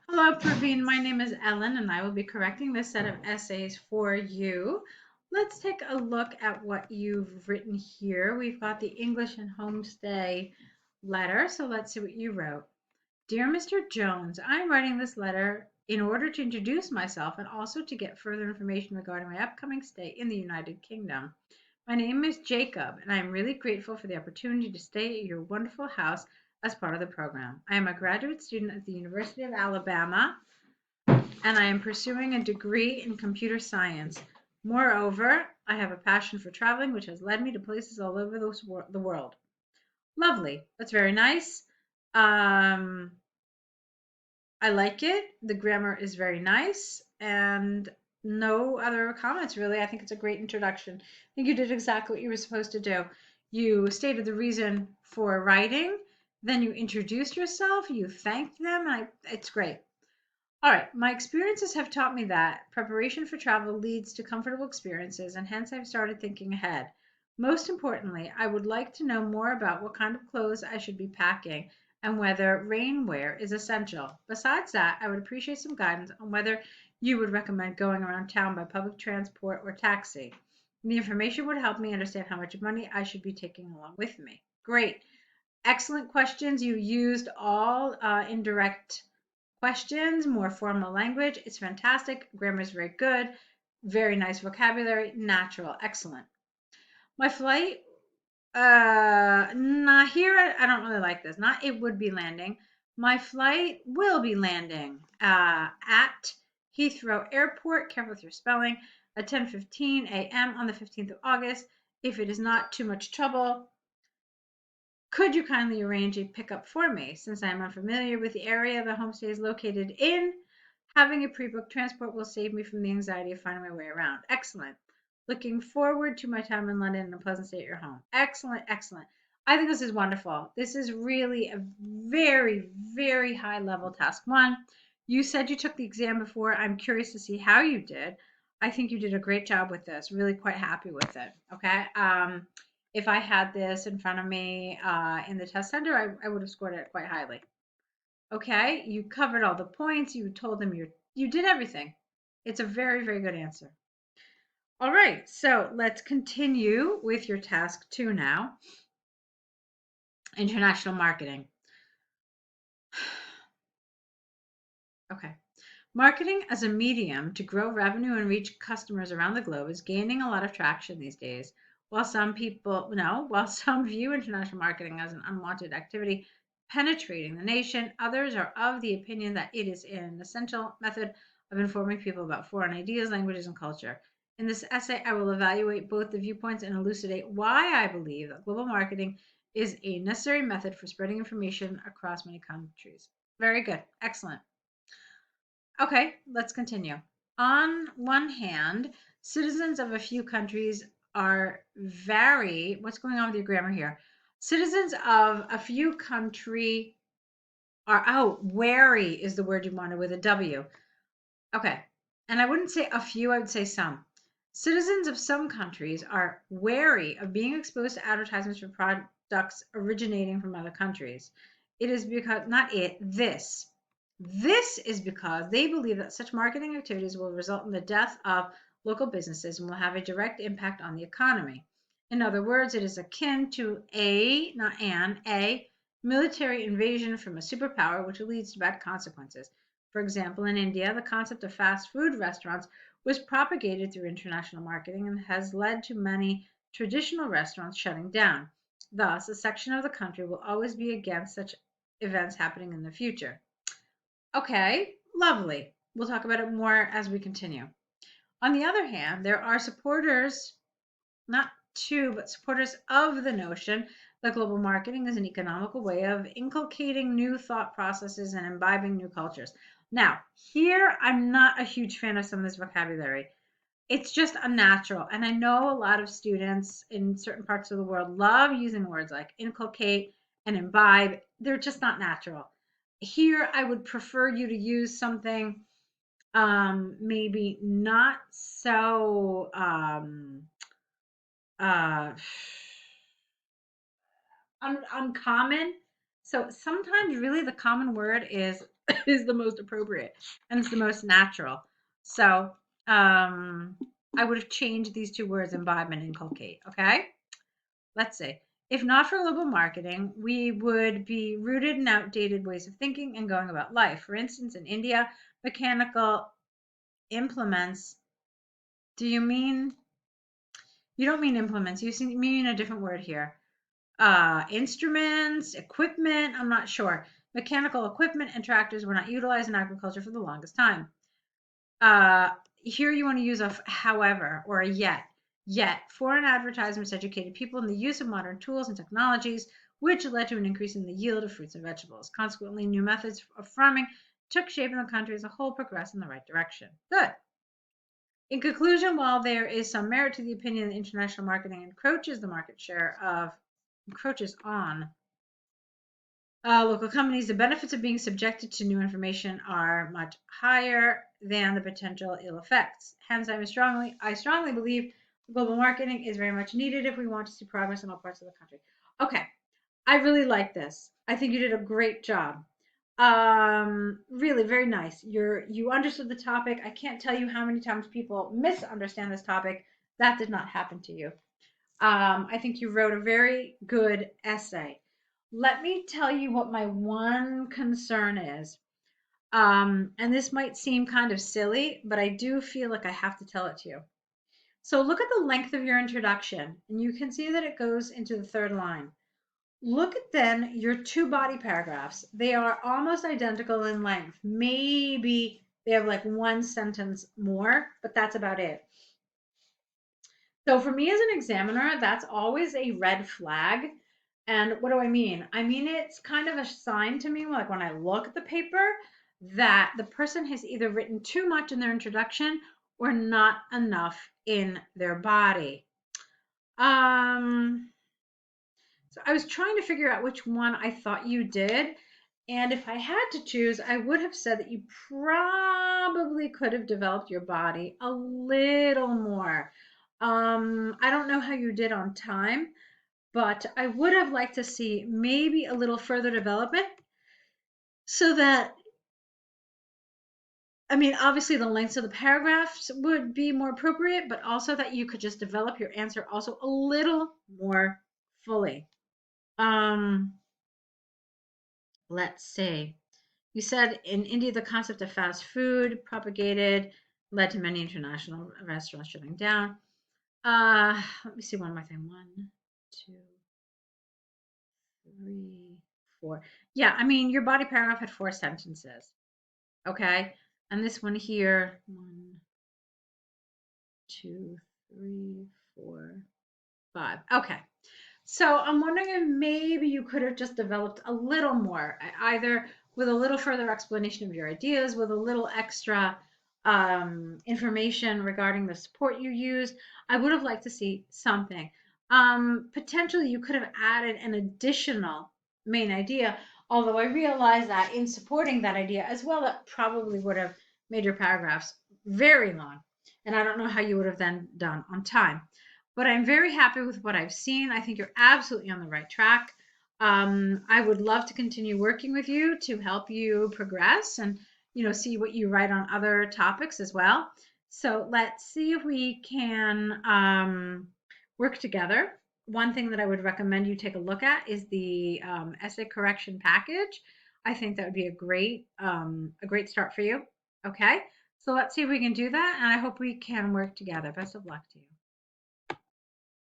Hello, Praveen. My name is Ellen, and I will be correcting this set of essays for you. Let's take a look at what you've written here. We've got the English and Homestay letter, so let's see what you wrote. Dear Mr. Jones, I'm writing this letter in order to introduce myself and also to get further information regarding my upcoming stay in the United Kingdom. My name is Jacob, and I am really grateful for the opportunity to stay at your wonderful house as part of the program. I am a graduate student at the University of Alabama, and I am pursuing a degree in computer science. Moreover, I have a passion for traveling, which has led me to places all over the world. Lovely. That's very nice. Um, I like it. The grammar is very nice, and no other comments really. I think it's a great introduction. I think you did exactly what you were supposed to do. You stated the reason for writing, then you introduced yourself, you thanked them, and it's great. All right, my experiences have taught me that preparation for travel leads to comfortable experiences, and hence I've started thinking ahead. Most importantly, I would like to know more about what kind of clothes I should be packing and whether rainwear is essential. Besides that, I would appreciate some guidance on whether you would recommend going around town by public transport or taxi. The information would help me understand how much money I should be taking along with me. Great. Excellent questions. You used all indirect questions, more formal language. It's fantastic. Grammar is very good. Very nice vocabulary. Natural. Excellent. My flight, not here. I don't really like this. Not it would be landing. My flight will be landing at Heathrow Airport. Careful with your spelling. At 10:15 a.m. on the 15th of August. If it is not too much trouble, could you kindly arrange a pickup for me? Since I am unfamiliar with the area the homestay is located in, having a pre-booked transport will save me from the anxiety of finding my way around. Excellent. Looking forward to my time in London and a pleasant stay at your home. Excellent, excellent. I think this is wonderful. This is really a very, very high level task one. You said you took the exam before. I'm curious to see how you did. I think you did a great job with this. Really quite happy with it. Okay. If I had this in front of me in the test center, I would have scored it quite highly. Okay, you covered all the points. You told them you did everything. It's a very, very good answer. All right, so let's continue with your task two now. International marketing. Okay. Marketing as a medium to grow revenue and reach customers around the globe is gaining a lot of traction these days. While some view international marketing as an unwanted activity penetrating the nation, others are of the opinion that it is an essential method of informing people about foreign ideas, languages, and culture. In this essay, I will evaluate both the viewpoints and elucidate why I believe that global marketing is a necessary method for spreading information across many countries. Very good. Excellent. Okay, let's continue. On one hand, citizens of a few countries are vary. What's going on with your grammar here? Citizens of a few country are wary is the word you wanted with a W. Okay. And I wouldn't say a few, I would say some. Citizens of some countries are wary of being exposed to advertisements for products originating from other countries. It is because, not it, this. This is because they believe that such marketing activities will result in the death of local businesses and will have a direct impact on the economy. In other words, it is akin to not a military invasion from a superpower, which leads to bad consequences. For example, in India, the concept of fast food restaurants was propagated through international marketing and has led to many traditional restaurants shutting down. Thus, a section of the country will always be against such events happening in the future. Okay, lovely. We'll talk about it more as we continue. On the other hand, there are supporters, not two, but supporters of the notion that global marketing is an economical way of inculcating new thought processes and imbibing new cultures. Now, here I'm not a huge fan of some of this vocabulary. It's just unnatural. And I know a lot of students in certain parts of the world love using words like inculcate and imbibe. They're just not natural. Here, I would prefer you to use something maybe not so uh, uncommon, So sometimes really the common word is is the most appropriate and it's the most natural. So I would have changed these two words, imbibe and inculcate. Okay. Let's see. If not for global marketing, we would be rooted in outdated ways of thinking and going about life. For instance, in India, mechanical implements. Do you mean, you don't mean implements, mean a different word here. Instruments, equipment, I'm not sure. Mechanical equipment and tractors were not utilized in agriculture for the longest time. Uh, Here you want to use a however or a yet. Yet, foreign advertisements educated people in the use of modern tools and technologies, which led to an increase in the yield of fruits and vegetables. Consequently, new methods of farming took shape in the country as a whole, progressed in the right direction. Good. In conclusion, while there is some merit to the opinion that international marketing encroaches the market share of encroaches on local companies, the benefits of being subjected to new information are much higher than the potential ill effects. Hence, I strongly believe global marketing is very much needed if we want to see progress in all parts of the country. Okay, I really like this. I think you did a great job. Really very nice. You understood the topic. I can't tell you how many times people misunderstand this topic. That did not happen to you. I think you wrote a very good essay. Let me tell you what my one concern is. And this might seem kind of silly, but I do feel like I have to tell it to you. So look at the length of your introduction, and you can see that it goes into the third line. Look at then your two body paragraphs. They are almost identical in length. Maybe they have like one sentence more, but that's about it. So for me as an examiner, that's always a red flag. And what do I mean? I mean, it's kind of a sign to me, like when I look at the paper, that the person has either written too much in their introduction or not enough in their body. Um, so I was trying to figure out which one I thought you did. And if I had to choose, I would have said that you probably could have developed your body a little more. I don't know how you did on time, but I would have liked to see maybe a little further development so that, I mean, obviously the lengths of the paragraphs would be more appropriate, but also that you could just develop your answer also a little more fully. Um, let's see. You said in India, the concept of fast food propagated, led to many international restaurants shutting down. Let me see one more thing. One, two, three, four. Yeah, I mean, your body paragraph had four sentences. Okay. And this one here, one, two, three, four, five. Okay. So I'm wondering if maybe you could have just developed a little more, either with a little further explanation of your ideas, with a little extra information regarding the support you use. I would have liked to see something. Potentially, you could have added an additional main idea, although I realize that in supporting that idea as well, that probably would have made your paragraphs very long. And I don't know how you would have then done on time, but I'm very happy with what I've seen. I think you're absolutely on the right track. I would love to continue working with you to help you progress and see what you write on other topics as well. So let's see if we can work together. One thing that I would recommend you take a look at is the essay correction package. I think that would be a great start for you. Okay, so let's see if we can do that, and I hope we can work together. Best of luck to you.